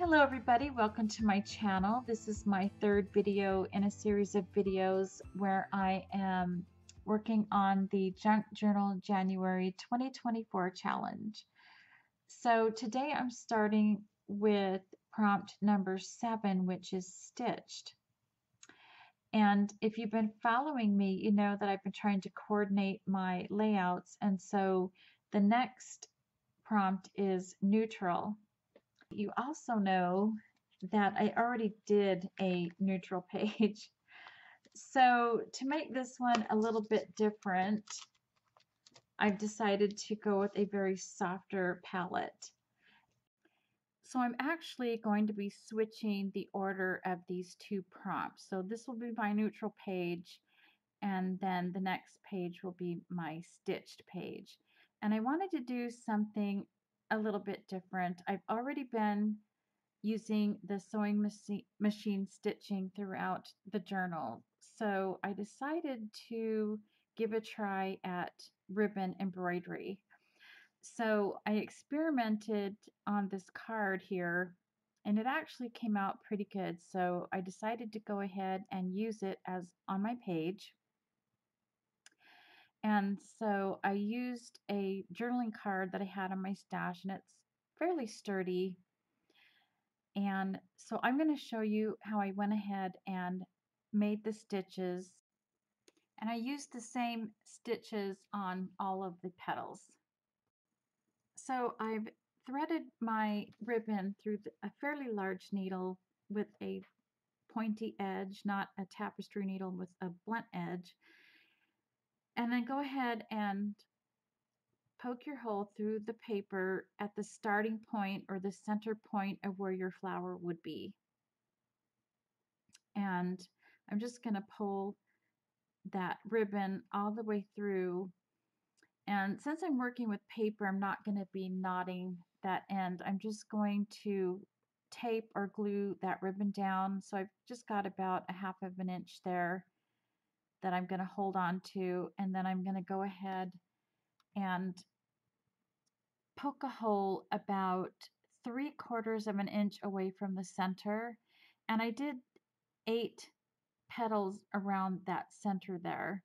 Hello everybody, welcome to my channel. This is my third video in a series of videos where I am working on the Junk Journal January 2024 challenge. So today I'm starting with prompt number 7, which is stitched. And if you've been following me, you know that I've been trying to coordinate my layouts, and so the next prompt is neutral. You also know that I already did a neutral page. So to make this one a little bit different, I've decided to go with a very softer palette. So I'm actually going to be switching the order of these two prompts. So this will be my neutral page, and then the next page will be my stitched page. And I wanted to do something a little bit different. I've already been using the sewing machine stitching throughout the journal. So I decided to give a try at ribbon embroidery. So I experimented on this card here and it actually came out pretty good. So I decided to go ahead and use it as on my page. And so I used a journaling card that I had on my stash, and it's fairly sturdy. And so I'm going to show you how I went ahead and made the stitches, and I used the same stitches on all of the petals. So I've threaded my ribbon through a fairly large needle with a pointy edge, not a tapestry needle with a blunt edge, and then go ahead and poke your hole through the paper at the starting point or the center point of where your flower would be. And I'm just going to pull that ribbon all the way through. And since I'm working with paper, I'm not going to be knotting that end. I'm just going to tape or glue that ribbon down. So I've just got about a half of an inch there that I'm going to hold on to. And then I'm going to go ahead and poke a hole about 3/4 of an inch away from the center. And I did 8 petals around that center there.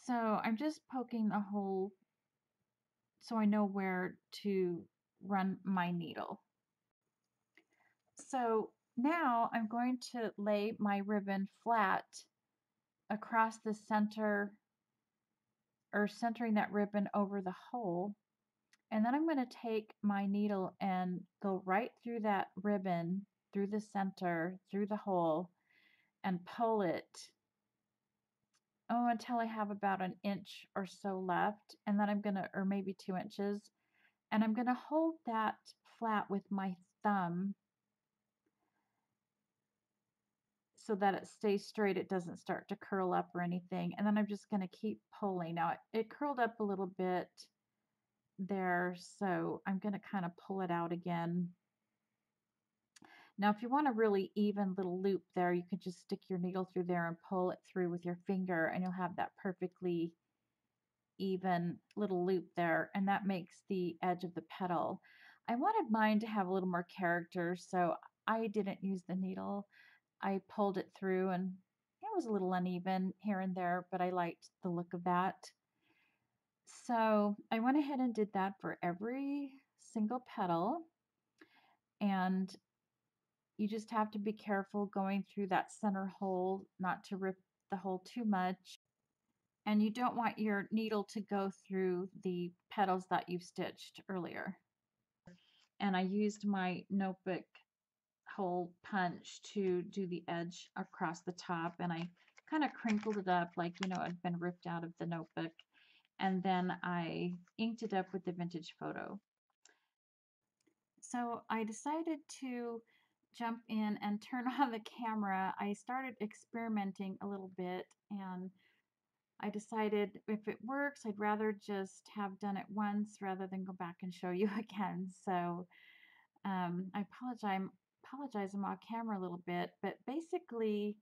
So I'm just poking a hole so I know where to run my needle. So now I'm going to lay my ribbon flat across the center, or centering that ribbon over the hole. And then I'm going to take my needle and go right through that ribbon, through the center, through the hole, and pull it until I have about an inch or so left. And then I'm going to, or maybe 2 inches, and I'm going to hold that flat with my thumb so that it stays straight. It doesn't start to curl up or anything. And then I'm just going to keep pulling. Now it curled up a little bit there, so I'm going to kind of pull it out again. Now, if you want a really even little loop there, you can just stick your needle through there and pull it through with your finger, and you'll have that perfectly even little loop there, and that makes the edge of the petal. I wanted mine to have a little more character, so I didn't use the needle. I pulled it through, and it was a little uneven here and there, but I liked the look of that. So I went ahead and did that for every single petal, and you just have to be careful going through that center hole not to rip the hole too much. And you don't want your needle to go through the petals that you've stitched earlier. And I used my notebook hole punch to do the edge across the top, and I kind of crinkled it up like, you know, it had been ripped out of the notebook. And then I inked it up with the vintage photo. So I decided to jump in and turn on the camera. I started experimenting a little bit, and I decided if it works, I'd rather just have done it once rather than go back and show you again. So I apologize I'm off camera a little bit, but basically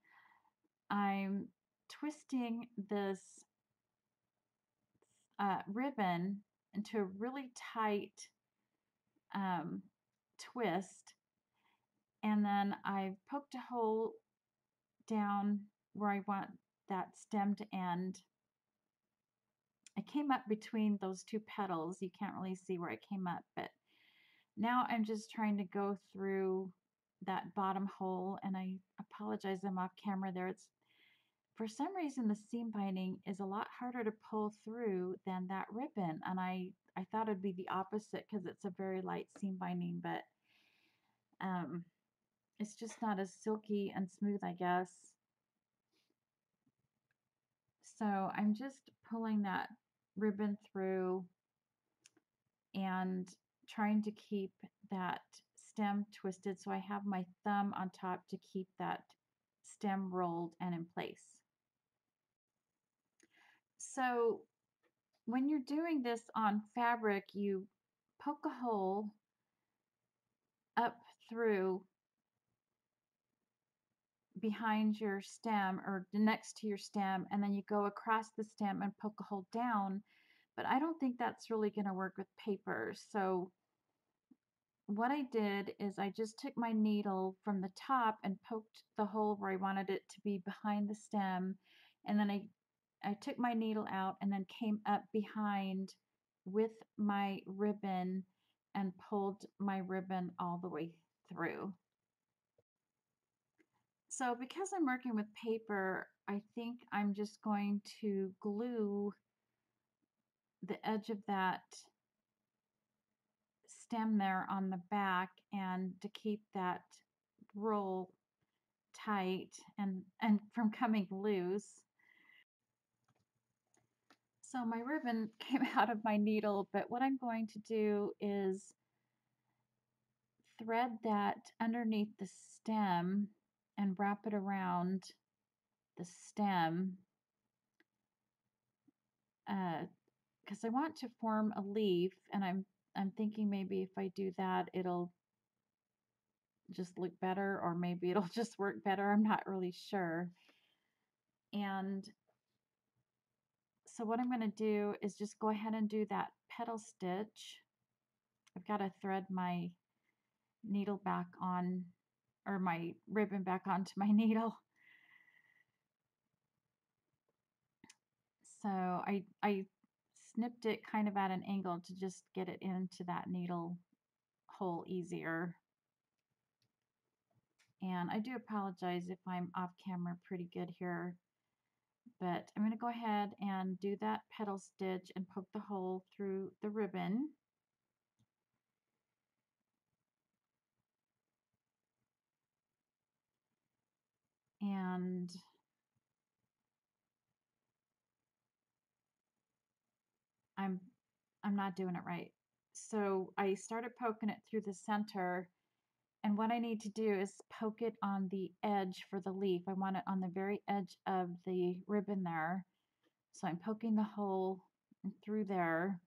I'm twisting this ribbon into a really tight twist, and then I poked a hole down where I want that stem to end. I came up between those two petals. You can't really see where I came up, but now I'm just trying to go through that bottom hole, and I apologize I'm off camera there. It's for some reason the seam binding is a lot harder to pull through than that ribbon, and I thought it'd be the opposite because it's a very light seam binding, but um, it's just not as silky and smooth, I guess. So I'm just pulling that ribbon through and trying to keep that stem twisted so I have my thumb on top to keep that stem rolled and in place. So when you're doing this on fabric, you poke a hole up through behind your stem or next to your stem, and then you go across the stem and poke a hole down. But I don't think that's really going to work with paper. So what I did is I just took my needle from the top and poked the hole where I wanted it to be behind the stem. And then I took my needle out and then came up behind with my ribbon and pulled my ribbon all the way through. So because I'm working with paper, I think I'm just going to glue the edge of that stem there on the back and to keep that roll tight and from coming loose. So my ribbon came out of my needle, but what I'm going to do is thread that underneath the stem and wrap it around the stem because I want to form a leaf, and I'm thinking maybe if I do that it'll just look better, or maybe it'll just work better. I'm not really sure. And so what I'm going to do is just go ahead and do that petal stitch. I've got to thread my needle back on, or my ribbon back onto my needle. So I snipped it kind of at an angle to just get it into that needle hole easier. And I do apologize if I'm off camera pretty good here, but I'm going to go ahead and do that petal stitch and poke the hole through the ribbon. And I'm I'm not doing it right. So I started poking it through the center, and what I need to do is poke it on the edge for the leaf. I want it on the very edge of the ribbon there. So I'm poking the hole through there,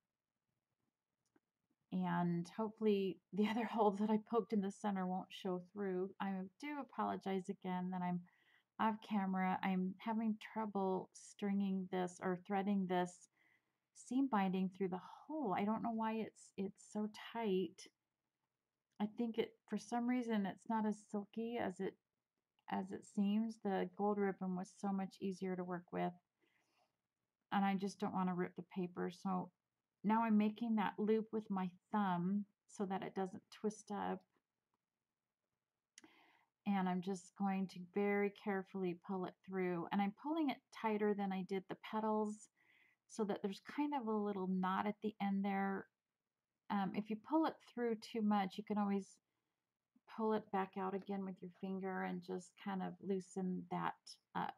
and hopefully the other hole that I poked in the center won't show through. I do apologize again that I'm off camera. I'm having trouble stringing this or threading this seam binding through the hole. I don't know why it's so tight. I think it for some reason it's not as silky as it seems. The gold ribbon was so much easier to work with, and I just don't want to rip the paper. So now I'm making that loop with my thumb so that it doesn't twist up. And I'm just going to very carefully pull it through. And I'm pulling it tighter than I did the petals so that there's kind of a little knot at the end there. If you pull it through too much, you can always pull it back out again with your finger and just kind of loosen that up.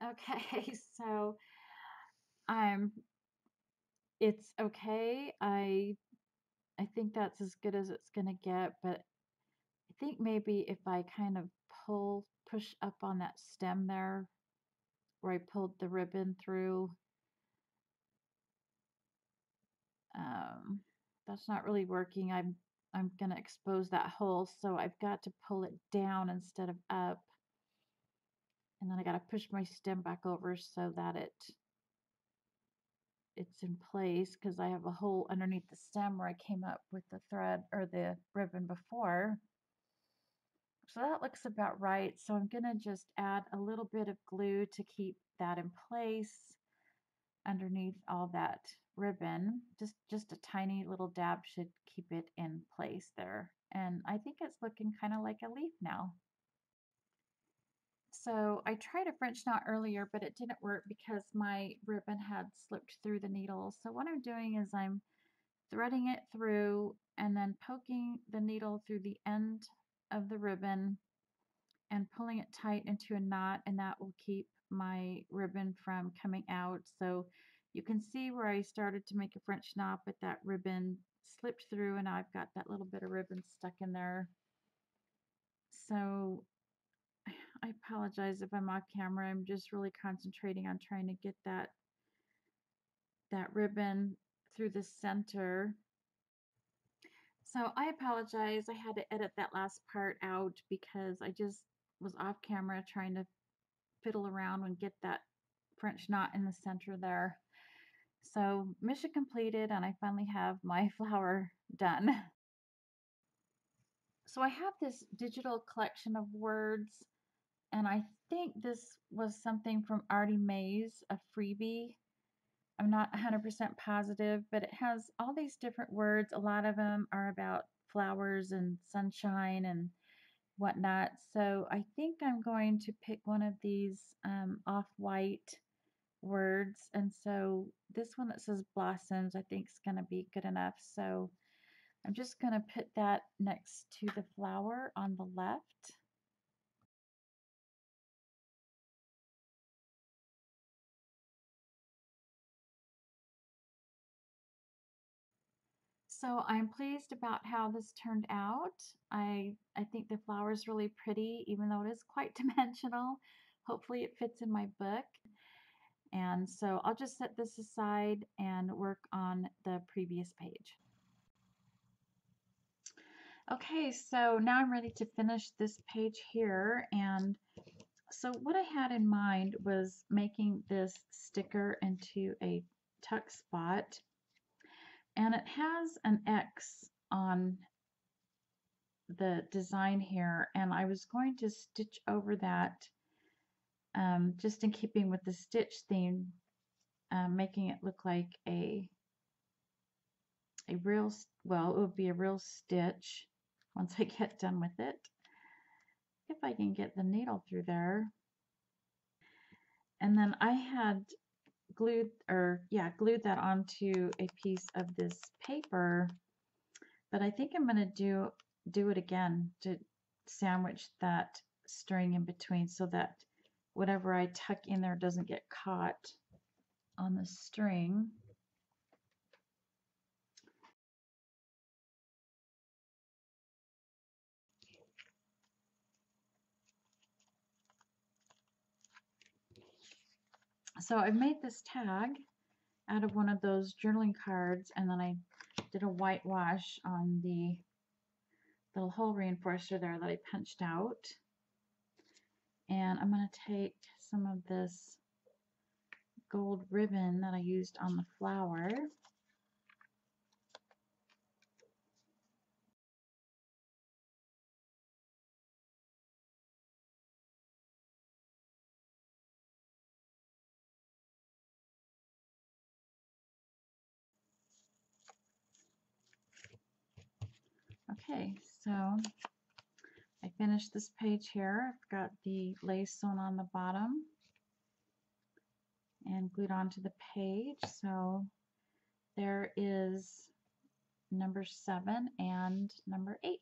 Okay, so um, it's okay. I think that's as good as it's gonna get, but I think maybe if I kind of push up on that stem there where I pulled the ribbon through, um, that's not really working. I'm gonna expose that hole, so I've got to pull it down instead of up. And then I got to push my stem back over so that it's in place because I have a hole underneath the stem where I came up with the thread or the ribbon before. So that looks about right. So I'm gonna just add a little bit of glue to keep that in place underneath all that ribbon. Just a tiny little dab should keep it in place there. And I think it's looking kind of like a leaf now. So I tried a French knot earlier, but it didn't work because my ribbon had slipped through the needle. So what I'm doing is I'm threading it through and then poking the needle through the end of the ribbon and pulling it tight into a knot, and that will keep my ribbon from coming out. So you can see where I started to make a French knot, but that ribbon slipped through and I've got that little bit of ribbon stuck in there. So I apologize if I'm off camera. I'm just really concentrating on trying to get that ribbon through the center. So I apologize. I had to edit that last part out because I just was off camera trying to fiddle around and get that French knot in the center there. So mission completed, and I finally have my flower done. So I have this digital collection of words, and I think this was something from Artie Mays, a freebie. I'm not 100% positive, but it has all these different words. A lot of them are about flowers and sunshine and whatnot. So I think I'm going to pick one of these off-white words. And so this one that says blossoms, I think is going to be good enough. So I'm just going to put that next to the flower on the left. So I'm pleased about how this turned out. I think the flower is really pretty, even though it is quite dimensional. Hopefully it fits in my book. And so I'll just set this aside and work on the previous page. Okay, so now I'm ready to finish this page here. And so what I had in mind was making this sticker into a tuck spot. And it has an X on the design here, and I was going to stitch over that just in keeping with the stitch theme, making it look like a real, well, it would be a real stitch once I get done with it. If I can get the needle through there. And then I had glued that onto a piece of this paper, but I think I'm going to do it again to sandwich that string in between so that whatever I tuck in there doesn't get caught on the string. So I've made this tag out of one of those journaling cards, and then I did a whitewash on the little hole reinforcer there that I punched out. And I'm going to take some of this gold ribbon that I used on the flower. Okay, so I finished this page here. I've got the lace sewn on the bottom and glued onto the page. So there is number 7 and number 8.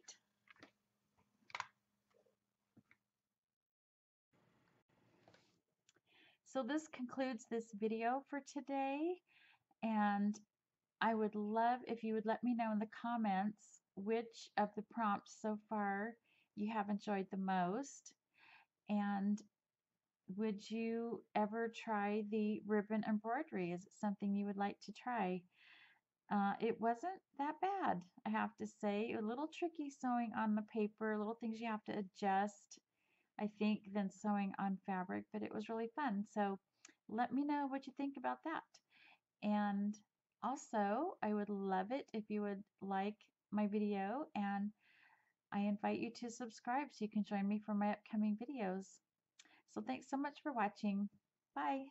So this concludes this video for today, and I would love if you would let me know in the comments which of the prompts so far you have enjoyed the most, and would you ever try the ribbon embroidery? Is it something you would like to try? It wasn't that bad, I have to say. A little tricky sewing on the paper, little things you have to adjust, I think, than sewing on fabric, but it was really fun. So let me know what you think about that. And also, I would love it if you would like my video, and I invite you to subscribe so you can join me for my upcoming videos. So thanks so much for watching. Bye.